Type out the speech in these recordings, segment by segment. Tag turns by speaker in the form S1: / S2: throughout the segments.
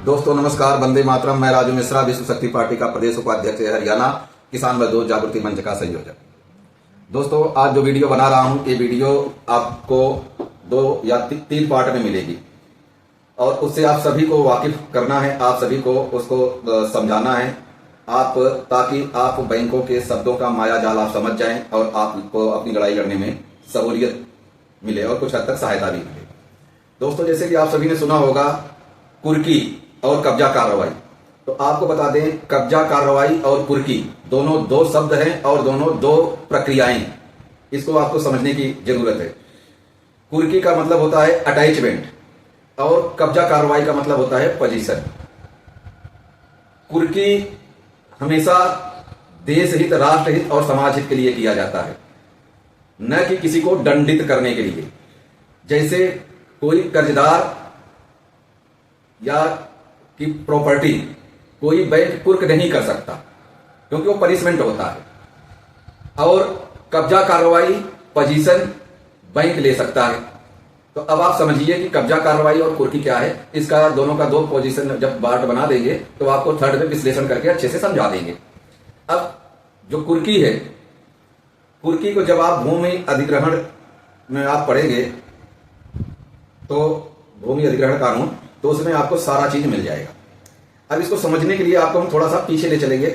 S1: दोस्तों नमस्कार, वंदे मातरम। मैं राजू मिश्रा, विश्व शक्ति पार्टी का प्रदेश उपाध्यक्ष हरियाणा किसान मजदूर जागृति मंच का संयोजक। दोस्तों आज जो वीडियो बना रहा हूं, ये वीडियो आपको 2 या 3 पार्ट में मिलेगी और उससे आप सभी को वाकिफ करना है, आप सभी को उसको समझाना है आप, ताकि आप बैंकों के शब्दों का माया जाल आप समझ जाएं और आपको अपनी लड़ाई लड़ने में सहूलियत मिले और कुछ हद तक सहायता भी मिले। दोस्तों जैसे कि आप सभी ने सुना होगा कुर्की और कब्जा कार्रवाई, तो आपको बता दें कब्जा कार्रवाई और कुर्की दोनों 2 शब्द हैं और दोनों 2 प्रक्रियाएं हैं। इसको आपको समझने की जरूरत है। कुर्की का मतलब होता है अटैचमेंट और कब्जा कार्रवाई का मतलब होता है पोजीशन। कुर्की हमेशा देश हित, राष्ट्र हित और समाज हित के लिए किया जाता है, न कि किसी को दंडित करने के लिए। जैसे कोई कर्जदार या की प्रॉपर्टी कोई बैंक कुर्क नहीं कर सकता क्योंकि वो पनिशमेंट होता है, और कब्जा कार्रवाई पोजीशन बैंक ले सकता है। तो अब आप समझिए कि कब्जा कार्रवाई और कुर्की क्या है। इसका दोनों का 2 पोजीशन जब बार्ट बना देंगे तो आपको थर्ड में विश्लेषण करके अच्छे से समझा देंगे। अब जो कुर्की है, कुर्की को जब आप भूमि अधिग्रहण में आप पढ़ेंगे तो भूमि अधिग्रहण कानून, तो उसमें आपको सारा चीज मिल जाएगा। अब इसको समझने के लिए आपको हम थोड़ा सा पीछे ले चलेंगे।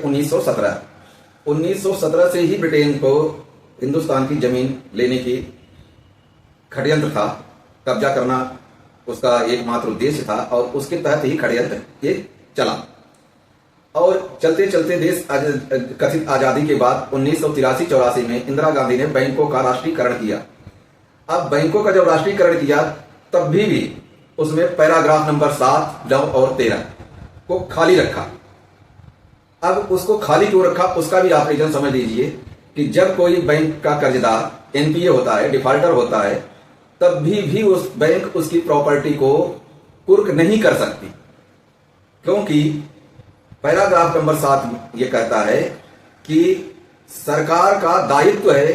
S1: 1917 से ही ब्रिटेन को हिंदुस्तान की जमीन लेने की षड्यंत्र था, कब्जा करना उसका एकमात्र उद्देश्य था और उसके तहत ही षड्यंत्र ये चला। और चलते चलते देश कथित आजादी के बाद 1983-84 में इंदिरा गांधी ने बैंकों का राष्ट्रीयकरण किया। अब बैंकों का जब राष्ट्रीयकरण किया तब भी उसमें पैराग्राफ नंबर 7, 9 और 13 को खाली रखा। अब उसको खाली क्यों रखा, उसका भी आप रीजन समझ लीजिए कि जब कोई बैंक का कर्जदार एनपीए होता है, डिफॉल्टर होता है, तब भी उस बैंक उसकी प्रॉपर्टी को कुर्क नहीं कर सकती, क्योंकि पैराग्राफ नंबर 7 ये कहता है कि सरकार का दायित्व है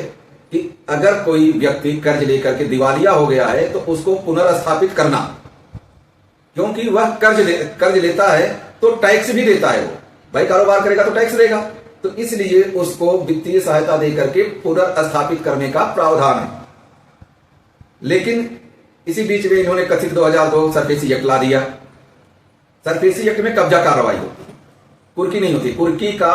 S1: कि अगर कोई व्यक्ति कर्ज लेकर के दिवालिया हो गया है तो उसको पुनर्स्थापित करना, क्योंकि वह कर्ज लेता है तो टैक्स भी देता है। वो भाई कारोबार करेगा तो टैक्स देगा, तो इसलिए उसको वित्तीय सहायता देकर के पुनर्स्थापित करने का प्रावधान है। लेकिन इसी बीच में इन्होंने कथित 2002 सरफेसी एक्ट ला दिया। सरफेसी एक्ट में कब्जा कार्रवाई होती है, कुर्की नहीं होती। कुर्की का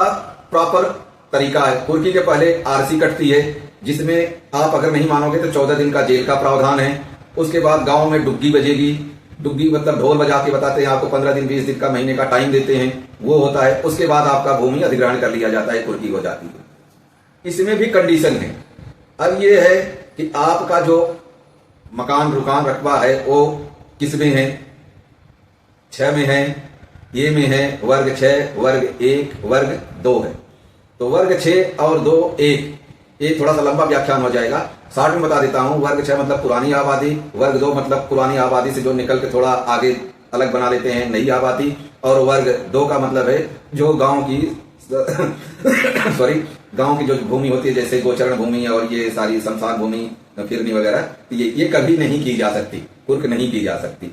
S1: प्रॉपर तरीका है, कुर्की के पहले आरसी कटती है, जिसमें आप अगर नहीं मानोगे तो 14 दिन का जेल का प्रावधान है। उसके बाद गांव में डुग्गी बजेगी, डुग्गी मतलब ढोल बजा के बताते हैं आपको, 15 दिन 20 दिन का, महीने का टाइम देते हैं, वो होता है। उसके बाद आपका भूमि अधिग्रहण कर लिया जाता है, कुर्की हो जाती है। इसमें भी कंडीशन है। अब ये है कि आपका जो मकान रुकान रकबा है वो किस में है, 6 में है, ए में है, वर्ग 6, वर्ग 1, वर्ग 2 है। तो वर्ग 6 और 2, 1, ये थोड़ा सा लंबा व्याख्यान हो जाएगा, शॉर्ट में बता देता हूं। वर्ग 6 मतलब पुरानी आबादी, वर्ग 2 मतलब पुरानी आबादी से जो निकल के थोड़ा आगे अलग बना लेते हैं, नई आबादी, और वर्ग 2 का मतलब है जो गांव की गांव की जो भूमि होती है, जैसे गोचरण भूमि और ये सारी शमशान भूमि, फिरनी वगैरह, ये कभी नहीं की जा सकती, कुर्क नहीं की जा सकती।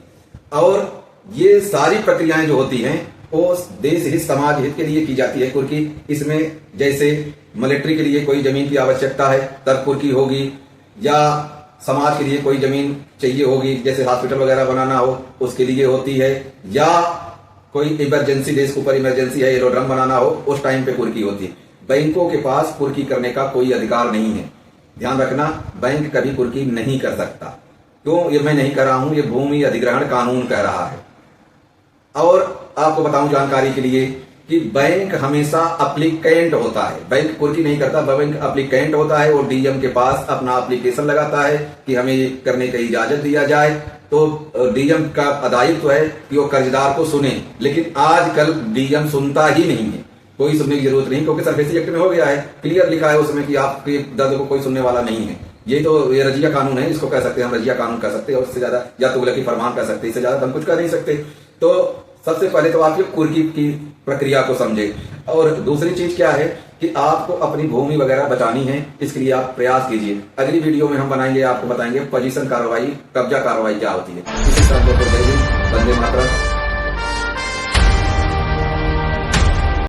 S1: और ये सारी प्रक्रियाएं जो होती हैं वो देश हित, समाज हित के लिए की जाती है कुर्की। इसमें जैसे मिलिट्री के लिए कोई जमीन की आवश्यकता है तब कुर्की होगी, या समाज के लिए कोई जमीन चाहिए होगी, जैसे हॉस्पिटल वगैरह बनाना हो उसके लिए होती है, या कोई इमरजेंसी, देश के ऊपर इमरजेंसी है, एरोड्रम बनाना हो, उस टाइम पे कुर्की होती है। बैंकों के पास कुर्की करने का कोई अधिकार नहीं है। ध्यान रखना, बैंक कभी कुर्की नहीं कर सकता। क्यों ये मैं नहीं कर रहा हूं, ये भूमि अधिग्रहण कानून कह रहा है। और आपको बताऊं जानकारी के लिए कि बैंक हमेशा अप्लीकेंट होता है, बैंक कुर्की नहीं करता, बैंक अप्लीकेंट होता है। वो डीएम के पास अपना एप्लीकेशन लगाता है कि हमें ये करने की इजाजत दिया जाए, तो डीएम का दायित्व है कि वो कर्जदार को सुने। लेकिन आजकल डीएम सुनता ही नहीं है, कोई सुनने की जरूरत नहीं, क्योंकि सरफेसी एक्ट में हो गया है, क्लियर लिखा है उसमें कि आपके दर्द को कोई सुनने वाला नहीं है। ये तो ये रजिया कानून है, इसको कह सकते हैं हम, रजिया कानून कह सकते हैं, और इससे ज्यादा, या तुगलकी फरमान कह सकते हैं, इससे ज्यादा हम कुछ कर नहीं सकते। तो सबसे पहले तो आप ये कुर्की की प्रक्रिया को समझे। और दूसरी चीज क्या है कि आपको अपनी भूमि वगैरह बचानी है, इसके लिए आप प्रयास कीजिए। अगली वीडियो में हम बनाएंगे, आपको बताएंगे पोजीशन कार्रवाई, कब्जा कार्रवाई क्या होती है। इसी तरह